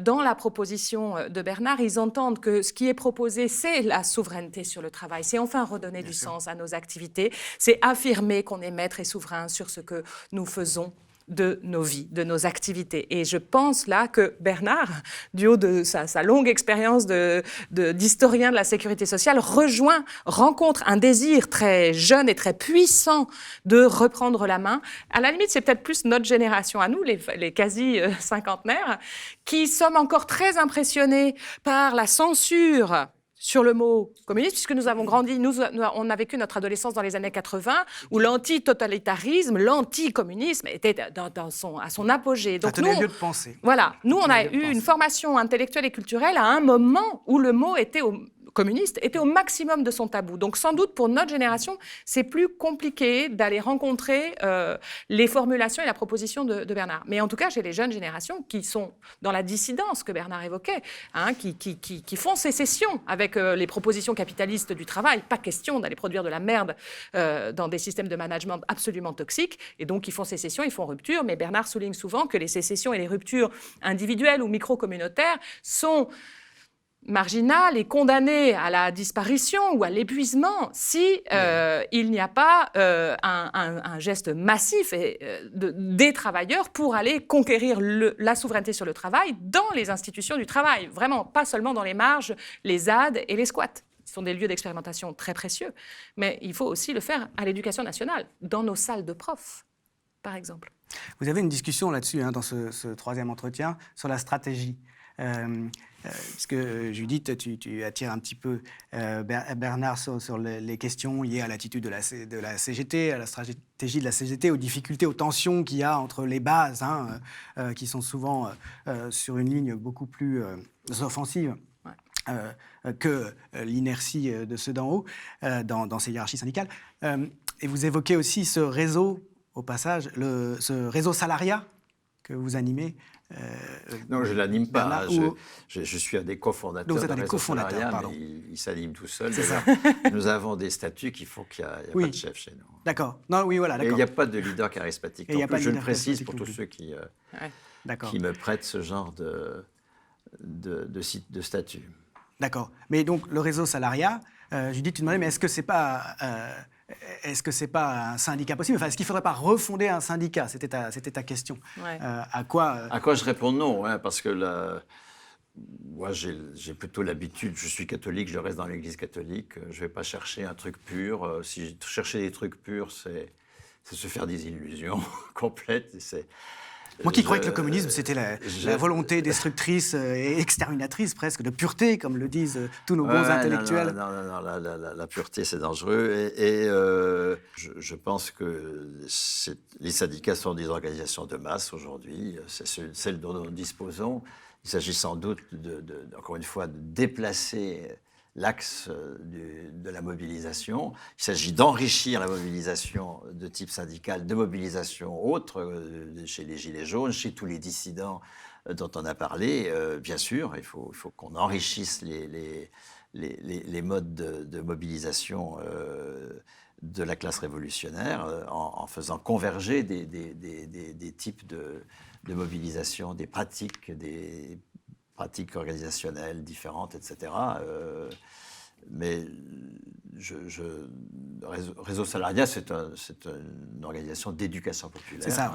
dans la proposition de Bernard, ils entendent que ce qui est proposé, c'est la souveraineté sur le travail, c'est enfin redonner du sens à nos activités, c'est affirmer qu'on est maître et souverain sur ce que nous faisons de nos vies, de nos activités. Et je pense là que Bernard, du haut de sa longue expérience d'historien de la sécurité sociale, rencontre un désir très jeune et très puissant de reprendre la main. À la limite, c'est peut-être plus notre génération à nous, les quasi-cinquantenaires, qui sommes encore très impressionnés par la censure sur le mot communiste, puisque nous avons grandi, on a vécu notre adolescence dans les années 80, où l'anti-totalitarisme, l'anti-communisme était à son apogée. Donc ça tenait lieu de penser. Voilà, nous on a eu une formation intellectuelle et culturelle à un moment où le mot était communiste était au maximum de son tabou. Donc sans doute pour notre génération, c'est plus compliqué d'aller rencontrer les formulations et la proposition de Bernard. Mais en tout cas, chez les jeunes générations qui sont dans la dissidence que Bernard évoquait, hein, qui font sécession avec les propositions capitalistes du travail, pas question d'aller produire de la merde dans des systèmes de management absolument toxiques, et donc ils font sécession, ils font rupture, mais Bernard souligne souvent que les sécessions et les ruptures individuelles ou micro-communautaires sont marginales et condamnées à la disparition ou à l'épuisement si il n'y a pas un geste massif des travailleurs pour aller conquérir la souveraineté sur le travail dans les institutions du travail. Vraiment, pas seulement dans les marges, les ZAD et les squats. Ce sont des lieux d'expérimentation très précieux, mais il faut aussi le faire à l'éducation nationale, dans nos salles de profs, par exemple. Vous avez une discussion là-dessus, hein, dans ce troisième entretien, sur la stratégie. Parce que Judith, tu attires un petit peu Bernard sur les questions liées à l'attitude de la CGT, à la stratégie de la CGT, aux difficultés, aux tensions qu'il y a entre les bases, hein, qui sont souvent sur une ligne beaucoup plus offensive que l'inertie de ceux d'en haut dans ces hiérarchies syndicales. Et vous évoquez aussi ce réseau, au passage, ce réseau salariat que vous animez. Non, je ne l'anime pas. Bernard, Je suis un des cofondateurs. Donc vous êtes un des réseau cofondateurs, salariat, pardon. mais il s'anime tout seul. C'est ça. Nous avons des statuts qui font qu'il n'y a Oui. pas de chef chez nous. D'accord. Non, oui, voilà, Et d'accord. il n'y a pas de leader charismatique. Et il y a Non pas plus. de Je le leader précise charismatique pour non tous plus. ceux D'accord. qui me prêtent ce genre de statut. D'accord. Mais donc, le réseau salariat, Judith, tu demandais, mais est-ce que c'est pas un syndicat possible? Enfin, est-ce qu'il ne faudrait pas refonder un syndicat? C'était ta question. Ouais. À quoi À quoi je réponds non, hein, parce que moi, j'ai plutôt l'habitude, je suis catholique, je reste dans l'Église catholique, je ne vais pas chercher un truc pur. Si chercher des trucs purs, c'est se faire des illusions complètes. Moi qui croyais que le communisme, c'était la volonté destructrice et exterminatrice presque, de pureté, comme le disent tous nos bons intellectuels. Non, la pureté, c'est dangereux. Je pense que les syndicats sont des organisations de masse aujourd'hui. C'est celles dont nous disposons. Il s'agit sans doute, encore une fois, de déplacer l'axe de la mobilisation. Il s'agit d'enrichir la mobilisation de type syndical, de mobilisation autre, chez les Gilets jaunes, chez tous les dissidents dont on a parlé. Bien sûr, il faut qu'on enrichisse les modes de mobilisation de la classe révolutionnaire en faisant converger des types de mobilisation, des pratiques organisationnelles différentes, etc. Mais Réseau Salariat, c'est une organisation d'éducation populaire. C'est ça.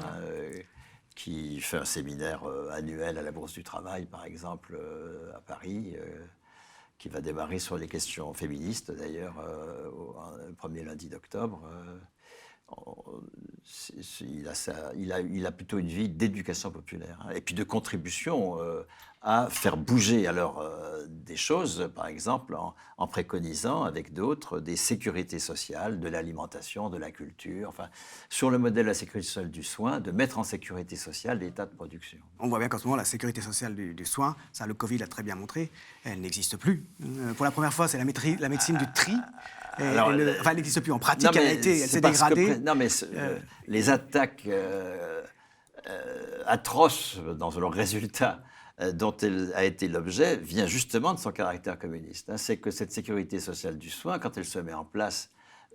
Qui fait un séminaire annuel à la Bourse du Travail, par exemple, à Paris, qui va démarrer sur les questions féministes, d'ailleurs, le premier lundi d'octobre. Il a plutôt une vie d'éducation populaire, hein, et puis de contribution à faire bouger alors des choses, par exemple en préconisant avec d'autres des sécurités sociales, de l'alimentation, de la culture, enfin, sur le modèle de la sécurité sociale du soin, de mettre en sécurité sociale l'état de production. On voit bien qu'en ce moment, la sécurité sociale du soin, ça le Covid l'a très bien montré, elle n'existe plus. Pour la première fois, c'est la médecine du tri. Alors, elle n'existe plus en pratique, elle s'est dégradée. Les attaques atroces dans leurs résultats dont elle a été l'objet vient justement de son caractère communiste. C'est que cette sécurité sociale du soin, quand elle se met en place,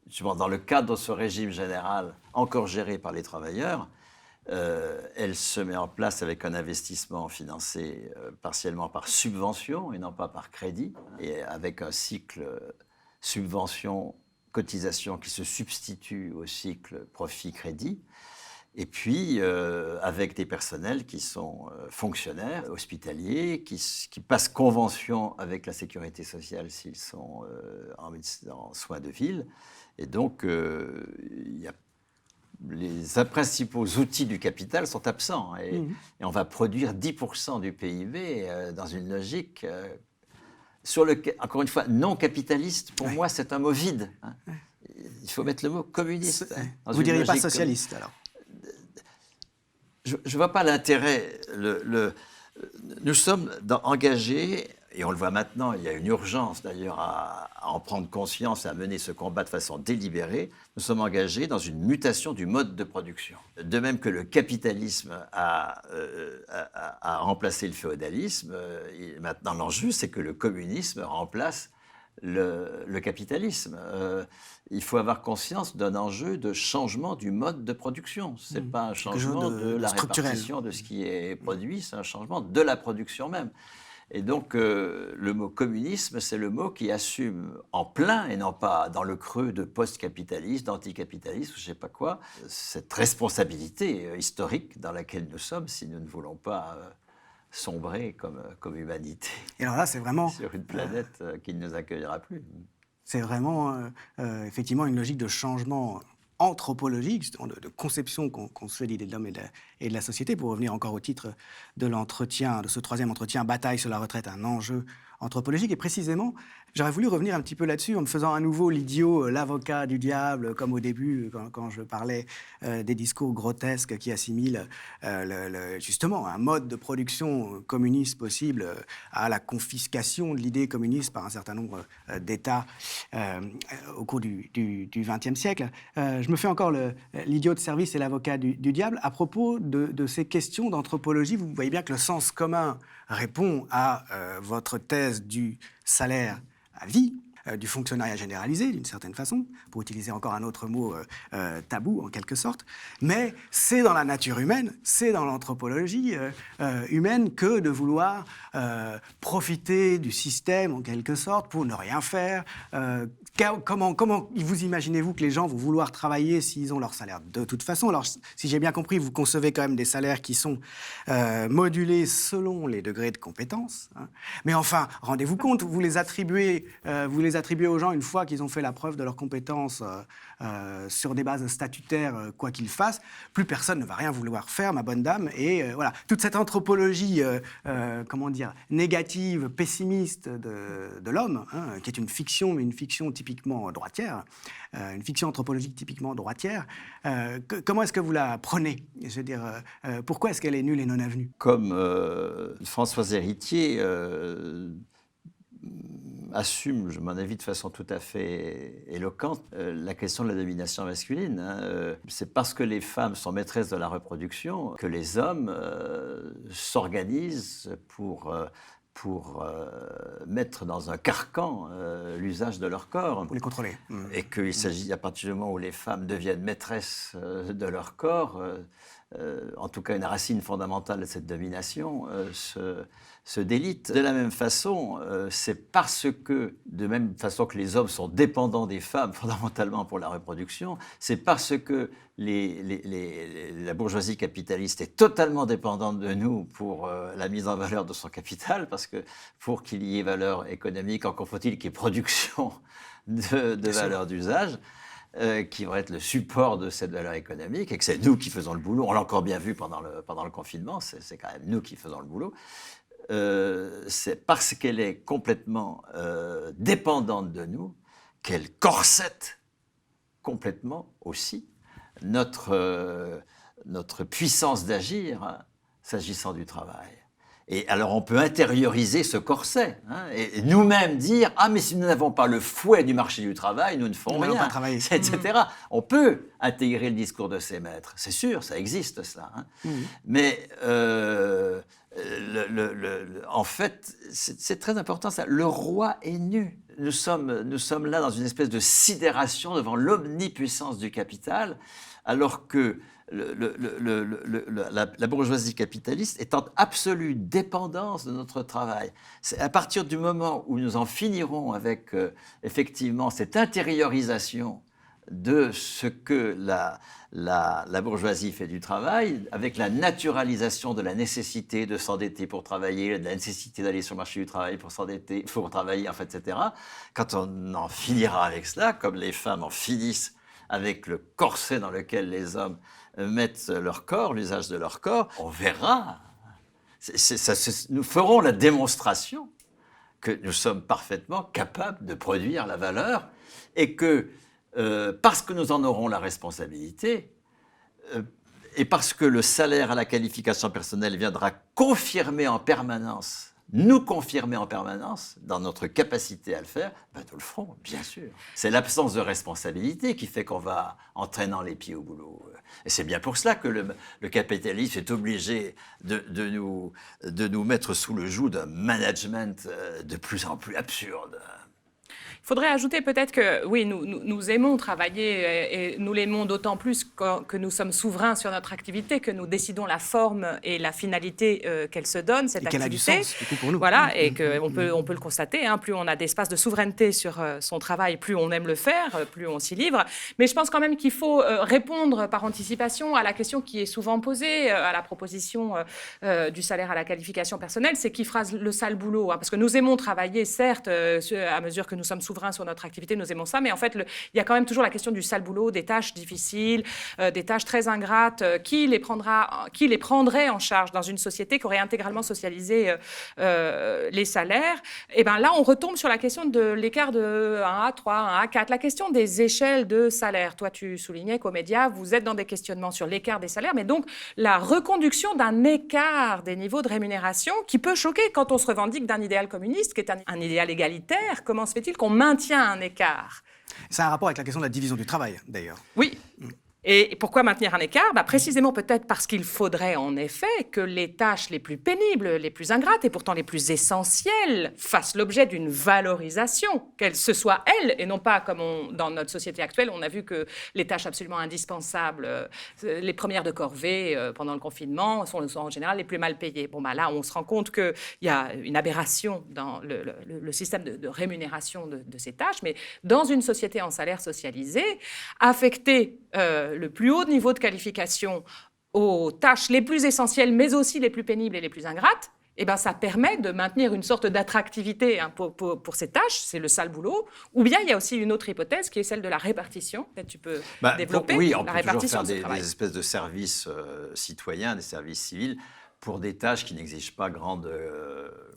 justement dans le cadre de ce régime général encore géré par les travailleurs, elle se met en place avec un investissement financé partiellement par subvention et non pas par crédit, et avec un cycle subvention, cotisation qui se substitue au cycle profit-crédit. Et puis, avec des personnels qui sont fonctionnaires, hospitaliers, qui passent convention avec la sécurité sociale s'ils sont en soins de ville. Et donc, les principaux outils du capital sont absents. Et on va produire 10% du PIB dans une logique, encore une fois, non capitaliste. Pour moi, c'est un mot vide. Hein. Il faut mettre le mot communiste. Vous ne diriez pas socialiste, alors? Je ne vois pas l'intérêt. Nous sommes engagés, et on le voit maintenant, il y a une urgence d'ailleurs à en prendre conscience et à mener ce combat de façon délibérée, nous sommes engagés dans une mutation du mode de production. De même que le capitalisme a remplacé le féodalisme, maintenant l'enjeu c'est que le communisme remplace le capitalisme. Il faut avoir conscience d'un enjeu de changement du mode de production. Ce n'est pas un changement de la répartition de ce qui est produit, c'est un changement de la production même. Et donc, le mot communisme, c'est le mot qui assume en plein, et non pas dans le creux de post-capitaliste, d'anticapitaliste, ou je ne sais pas quoi, cette responsabilité historique dans laquelle nous sommes si nous ne voulons pas sombrer comme humanité. Et alors là, c'est vraiment... sur une planète qui ne nous accueillera plus. C'est vraiment, effectivement, une logique de changement anthropologique, de conception qu'on se fait l'idée de l'homme et de la société. Pour revenir encore au titre de l'entretien, de ce troisième entretien, Bataille sur la retraite, un enjeu anthropologique. Et précisément, j'aurais voulu revenir un petit peu là-dessus en me faisant à nouveau l'idiot, l'avocat du diable, comme au début, quand je parlais des discours grotesques qui assimilent justement un mode de production communiste possible à la confiscation de l'idée communiste par un certain nombre d'États au cours du XXe siècle. Je me fais encore l'idiot de service et l'avocat du diable. À propos de ces questions d'anthropologie, vous voyez bien que le sens commun répond à votre thèse du salaire à vie, du fonctionnariat généralisé, d'une certaine façon, pour utiliser encore un autre mot tabou, en quelque sorte. Mais c'est dans la nature humaine, c'est dans l'anthropologie humaine que de vouloir profiter du système, en quelque sorte, pour ne rien faire. Comment vous imaginez-vous que les gens vont vouloir travailler s'ils ont leur salaire de toute façon? Alors, si j'ai bien compris, vous concevez quand même des salaires qui sont modulés selon les degrés de compétence. Hein. Mais enfin, rendez-vous compte, vous les attribuez aux gens une fois qu'ils ont fait la preuve de leurs compétences sur des bases statutaires, quoi qu'ils fassent. Plus personne ne va rien vouloir faire, ma bonne dame. Et voilà, toute cette anthropologie, négative, pessimiste de l'homme, hein, qui est une fiction, mais une fiction typiquement droitière, une fiction anthropologique typiquement droitière. Comment est-ce que vous la prenez? Je veux dire, pourquoi est-ce qu'elle est nulle et non avenue? Comme Françoise Héritier assume, je m'en avis de façon tout à fait éloquente, la question de la domination masculine. Hein. C'est parce que les femmes sont maîtresses de la reproduction que les hommes s'organisent pour mettre dans un carcan l'usage de leur corps. Pour les contrôler. Et qu'il s'agit, à partir du moment où les femmes deviennent maîtresses de leur corps, en tout cas une racine fondamentale de cette domination, se délite. De la même façon, c'est parce que, de même façon que les hommes sont dépendants des femmes fondamentalement pour la reproduction, c'est parce que la bourgeoisie capitaliste est totalement dépendante de nous pour la mise en valeur de son capital, parce que pour qu'il y ait valeur économique, encore faut-il qu'il y ait production de valeur d'usage, qui vont être le support de cette valeur économique, et que c'est nous qui faisons le boulot. On l'a encore bien vu pendant le confinement, c'est quand même nous qui faisons le boulot. C'est parce qu'elle est complètement dépendante de nous qu'elle corsette complètement aussi notre puissance d'agir, hein, s'agissant du travail. Et alors on peut intérioriser ce corset, hein, et nous-mêmes dire « Ah, mais si nous n'avons pas le fouet du marché du travail, nous ne ferons rien, pas travailler. » etc. On peut intégrer le discours de ces maîtres, c'est sûr, ça existe cela. Hein. Mais en fait, c'est très important ça, le roi est nu. Nous sommes là dans une espèce de sidération devant l'omnipuissance du capital, alors que la bourgeoisie capitaliste est en absolue dépendance de notre travail. C'est à partir du moment où nous en finirons avec effectivement cette intériorisation de ce que la bourgeoisie fait du travail, avec la naturalisation de la nécessité de s'endetter pour travailler, de la nécessité d'aller sur le marché du travail pour s'endetter, pour travailler, en fait, etc. Quand on en finira avec cela, comme les femmes en finissent avec le corset dans lequel les hommes mettent leur corps, l'usage de leur corps, on verra. Nous ferons la démonstration que nous sommes parfaitement capables de produire la valeur et que, parce que nous en aurons la responsabilité, et parce que le salaire à la qualification personnelle viendra confirmer en permanence nous confirmer en permanence dans notre capacité à le faire, ben nous le ferons, bien sûr. C'est l'absence de responsabilité qui fait qu'on va en traînant les pieds au boulot. Et c'est bien pour cela que le capitalisme est obligé de nous mettre sous le joug d'un management de plus en plus absurde. Il faudrait ajouter peut-être que, oui, nous aimons travailler et nous l'aimons d'autant plus que nous sommes souverains sur notre activité, que nous décidons la forme et la finalité qu'elle se donne, cette activité. Qu'elle a du sens, du coup, pour nous. Voilà, et qu'on peut le constater, hein, plus on a d'espace de souveraineté sur son travail, plus on aime le faire, plus on s'y livre. Mais je pense quand même qu'il faut répondre par anticipation à la question qui est souvent posée, à la proposition du salaire à la qualification personnelle, c'est qui fera le sale boulot, hein, parce que nous aimons travailler, certes, à mesure que nous sommes souverains sur notre activité, nous aimons ça, mais en fait, il y a quand même toujours la question du sale boulot, des tâches difficiles, des tâches très ingrates. Qui les prendrait en charge dans une société qui aurait intégralement socialisé les salaires? Et bien là, on retombe sur la question de l'écart de 1 A3, 1 A4, la question des échelles de salaire. Toi, tu soulignais qu'aux médias, vous êtes dans des questionnements sur l'écart des salaires, mais donc la reconduction d'un écart des niveaux de rémunération qui peut choquer quand on se revendique d'un idéal communiste, qui est un idéal égalitaire. Comment se fait-il qu'on maintient un écart? Ça a un rapport avec la question de la division du travail, d'ailleurs. Oui. Et pourquoi maintenir un écart? Précisément peut-être parce qu'il faudrait en effet que les tâches les plus pénibles, les plus ingrates et pourtant les plus essentielles fassent l'objet d'une valorisation, qu'elles ce soient elles et non pas comme dans notre société actuelle, on a vu que les tâches absolument indispensables, les premières de corvée pendant le confinement sont en général les plus mal payées. Là, on se rend compte qu'il y a une aberration dans le système de rémunération de ces tâches, mais dans une société en salaire socialisé, affecter le plus haut niveau de qualification aux tâches les plus essentielles, mais aussi les plus pénibles et les plus ingrates, ça permet de maintenir une sorte d'attractivité pour ces tâches, c'est le sale boulot. Ou bien il y a aussi une autre hypothèse qui est celle de la répartition. Peut-être tu peux développer oui, on la peut toujours répartition faire de ce travail. des espèces de services citoyens, des services civils, pour des tâches qui n'exigent pas grande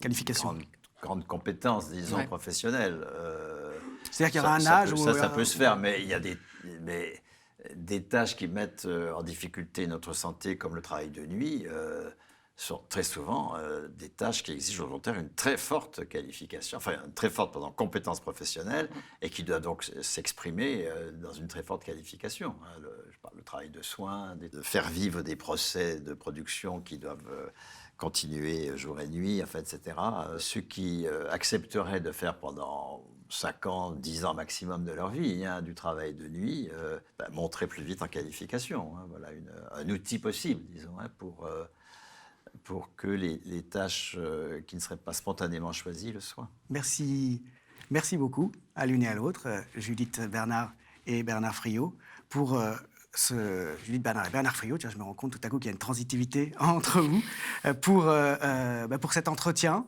qualification. Grande compétence, disons, professionnelle. C'est-à-dire qu'il y aura un âge où... Ça peut se faire, mais il y a des tâches qui mettent en difficulté notre santé, comme le travail de nuit, sont très souvent des tâches qui exigent au long terme une très forte qualification, enfin une très forte compétence professionnelle, et qui doit donc s'exprimer dans une très forte qualification. Je parle du travail de soins, de faire vivre des procès de production qui doivent continuer jour et nuit, etc. Ceux qui accepteraient de faire pendant 5 ans, 10 ans maximum de leur vie, du travail de nuit, montraient plus vite en qualification. Voilà un outil possible, disons, pour que les tâches qui ne seraient pas spontanément choisies le soient. Merci beaucoup à l'une et à l'autre, Judith Bernard et Bernard Friot, pour Judith Bernard et Bernard Friot. Tiens, je me rends compte tout à coup qu'il y a une transitivité entre vous pour cet entretien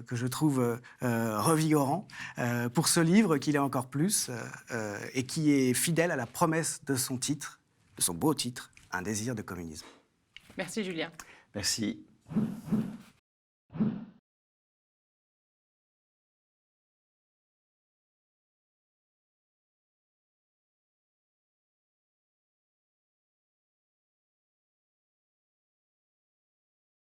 que je trouve revigorant, pour ce livre qui l'est encore plus et qui est fidèle à la promesse de son titre, de son beau titre, Un désir de communisme. Merci Julien. Merci.